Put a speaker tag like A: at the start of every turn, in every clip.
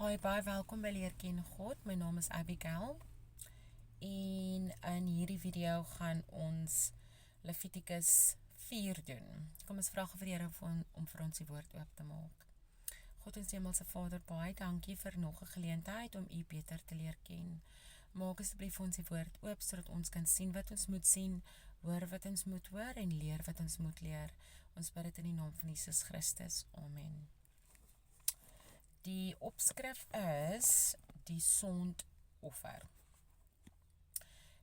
A: Hi, baie welkom by Leer Ken God. My naam is Abigail en in hierdie video gaan ons Levitikus 4 doen. Kom ons vra vir die Here om vir ons die woord oop te maak. God ons hemelse Vader, baie dankie vir nog 'n geleentheid om U beter te leer ken. Maak asseblief ons die woord oop sodat ons kan sien wat ons moet sien, hoor wat ons moet hoor en leer wat ons moet leer. Ons bid dit in die naam van Jesus Christus. Amen. Die opskrif is die sondoffer.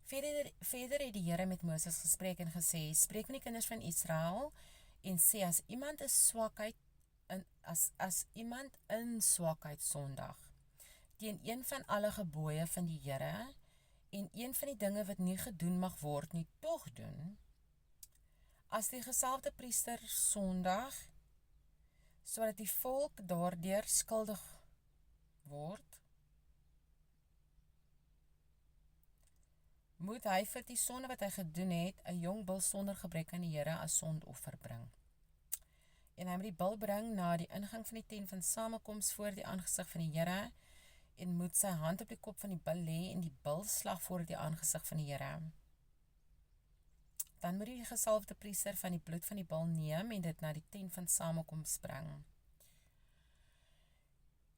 A: Verder het die Here met Moses gespreek en gesê, spreek met die kinders van Israel en sê, as iemand in swakheid sondig teen een van alle gebooie van die Here en een van die dinge wat nie gedoen mag word nie tog doen, as die gesalfde priester sondig sodat die volk daardeur skuldig word, moet hy vir die sonde wat hy gedoen het, 'n jong bul sonder gebrek aan die Here as sondoffer bring. En hy moet die bul bring na die ingang van die tent van samekoms voor die aangesig van die Here, en moet sy hand op die kop van die bul lê en die bul slag voor die aangesig van die Here. Dan moet die gesalfde priester van die bloed van die bul neem en dit na die tent van samekoms bring.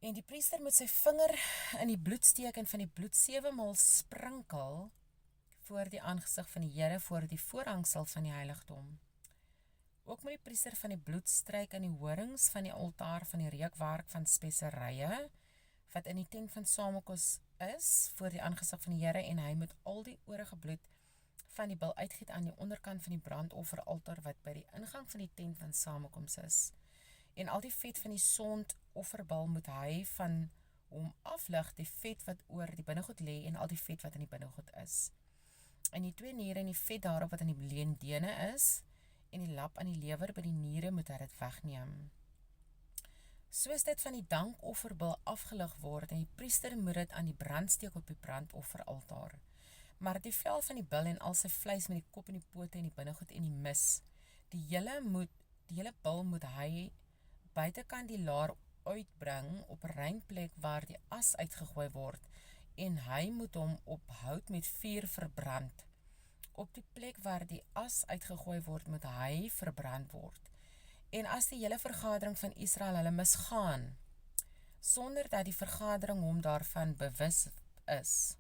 A: En die priester moet sy vinger in die bloed steek en van die bloed 7 maal sprinkel voor die aangesig van die Here, voor die voorhangsel van die heiligdom. Ook moet die priester van die bloed stryk aan die horings van die altaar van die reukwerk van speserye, wat in die tent van samekoms is, voor die aangesig van die Here, en hy moet al die oorige bloed van die bul uitgiet aan die onderkant van die brandofferaltaar wat by die ingang van die tent van samekoms is. En al die vet van die sondofferbul moet hy van hom aflig, die vet wat oor die binnegoed lê en al die vet wat in die binnegoed is. En die 2 niere en die vet daarop wat in die leendene is, en die lap aan die lewer by die niere moet hy dit wegneem. Soos dit van die dankofferbul afgelig word, en die priester moet dit aan die brand steek op die brandofferaltaar. Maar die vel van die bul en al sy vleis met die kop en die pote en die binnegoed en die mis, die hele bul moet hy buitekant die laar uitbring op 'n rein plek waar die as uitgegooi word, en hy moet hom op hout met vuur verbrand. Op die plek waar die as uitgegooi word, moet hy verbrand word. En as die hele vergadering van Israel hulle misgaan, sonder dat die vergadering hom daarvan bewus is,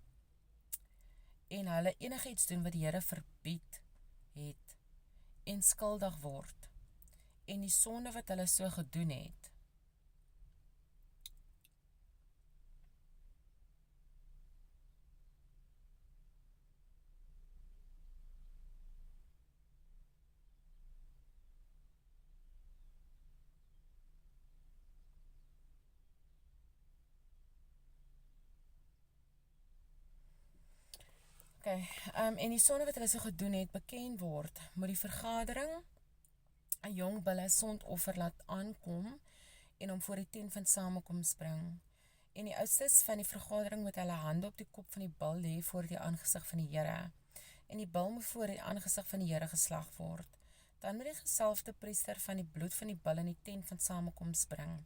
A: en hulle enigiets doen wat die Here verbied het, en skuldig word, en die sonde wat hulle so gedoen het, en die sonde wat hulle so gedoen het bekend word, moet die vergadering 'n jong bil as sondoffer laat aankom en hom voor die tent van samekoms bring. En die oudstes van die vergadering moet hulle hande op die kop van die bil lê voor die aangesig van die Here. En die bil moet voor die aangesig van die Here geslag word. Dan moet die gesalfde priester van die bloed van die bil in die tent van samekoms bring.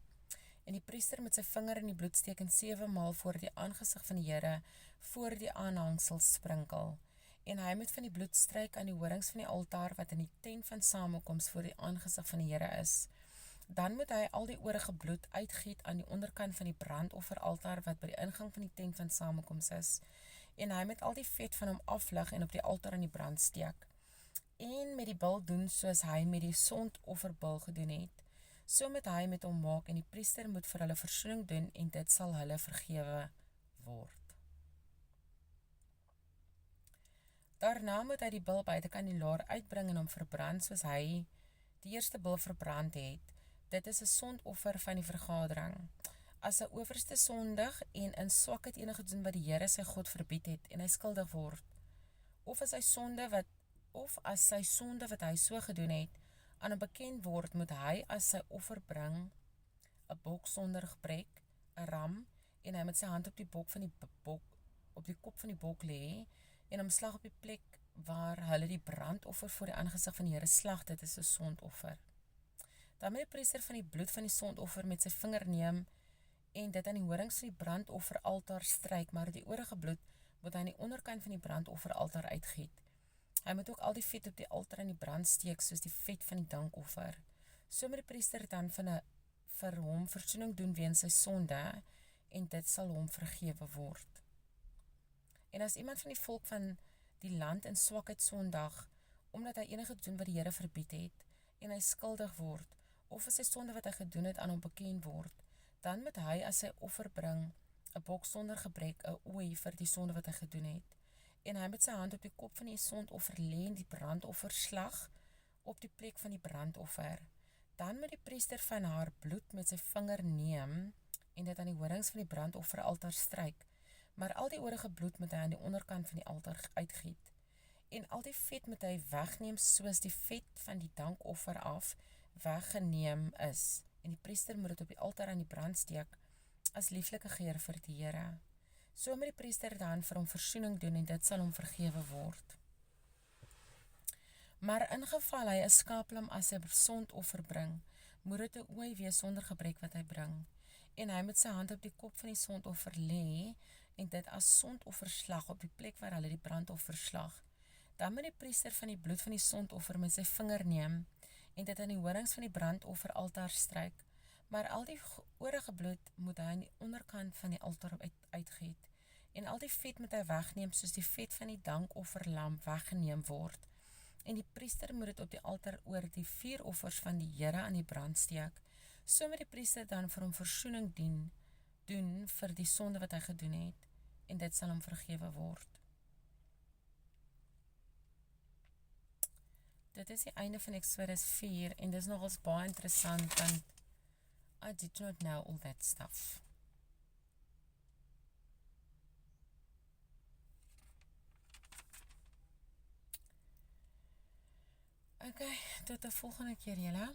A: En die priester moet sy vinger in die bloed steek en 7 maal voor die aangesig van die Here voor die aanhangsel sprinkel. En hy moet van die bloed stryk aan die horings van die altaar wat in die tent van samekoms voor die aangesig van die Here is. Dan moet hy al die oorige bloed uitgiet aan die onderkant van die brandofferaltaar wat by die ingang van die tent van samekoms is. En hy moet al die vet van hom aflig en op die altaar in die brand steek. En met die bil doen soos hy met die sondofferbul gedoen het. So moet hy met hom maak, en die priester moet vir hulle versoening doen, en dit sal hulle vergewe word. Daarna moet hy die bil buitekant die laar uitbring en hom verbrand soos hy die eerste bil verbrand het. Dit is 'n sondoffer van die vergadering. As 'n owerste sondig en in swakheid enige doen wat die Here sy God verbied het, en hy skuldig word, of as sy sonde wat hy so gedoen het, aan hom bekend word, moet hy as sy offer bring 'n bok sonder gebrek, 'n ram, en hy moet sy hand op die kop van die bok lê, en hom slag op die plek waar hulle die brandoffer voor die aangesig van die Here slag. Dit is 'n sondoffer. Dan moet die priester van die bloed van die sondoffer met sy vinger neem en dit aan die horings van die brandofferaltaar stryk, maar die oorige bloed moet hy aan die onderkant van die brandofferaltaar uitgiet. Hy moet ook al die vet op die altaar in die brand steek, soos die vet van die dankoffer. So moet die priester dan vir hom versoening doen weens sy sonde, en dit sal hom vergewe word. En as iemand van die volk van die land in swakheid sondig, omdat hy enige doen wat die Here verbied het, en hy skuldig word, of as sy sonde wat hy gedoen het aan hom bekend word, dan moet hy as sy offer bring, 'n bok sonder gebrek, 'n ooi vir die sonde wat hy gedoen het, en hy met sy hand op die kop van die sondoffer lê en die brandofferslag op die plek van die brandoffer. Dan moet die priester van haar bloed met sy vinger neem en dit aan die horings van die brandofferaltaar stryk, maar al die oorige bloed moet hy aan die onderkant van die altaar uitgiet. En al die vet moet hy wegneem soos die vet van die dankoffer af weggeneem is. En die priester moet dit op die altaar aan die brand steek as lieflike geur vir die Here. So moet die priester dan vir hom versoening doen en dit sal hom vergewe word. Maar in geval hy 'n skaaplam as 'n sondoffer bring, moet dit 'n ooi wees sonder gebrek wat hy bring. En hy moet sy hand op die kop van die sondoffer lê en dit as sondofferslag op die plek waar hulle die brandoffer slag. Dan moet die priester van die bloed van die sondoffer met sy vinger neem en dit aan die horings van die brandofferaltaar stryk, maar al die oorige bloed moet hy aan die onderkant van die altaar uitgiet, en al die vet moet hy wegneem soos die vet van die dankofferlam weggeneem word, en die priester moet dit op die altaar oor die vuuroffers van die Here aan die brand steek. So moet die priester dan vir hom versoening doen vir die sonde wat hy gedoen het, en dit sal hom vergewe word. Dit is die einde van Eksodus 4, en dit is nogals baie interessant, want I did not know all that stuff. Okay, tot die volgende keer julle.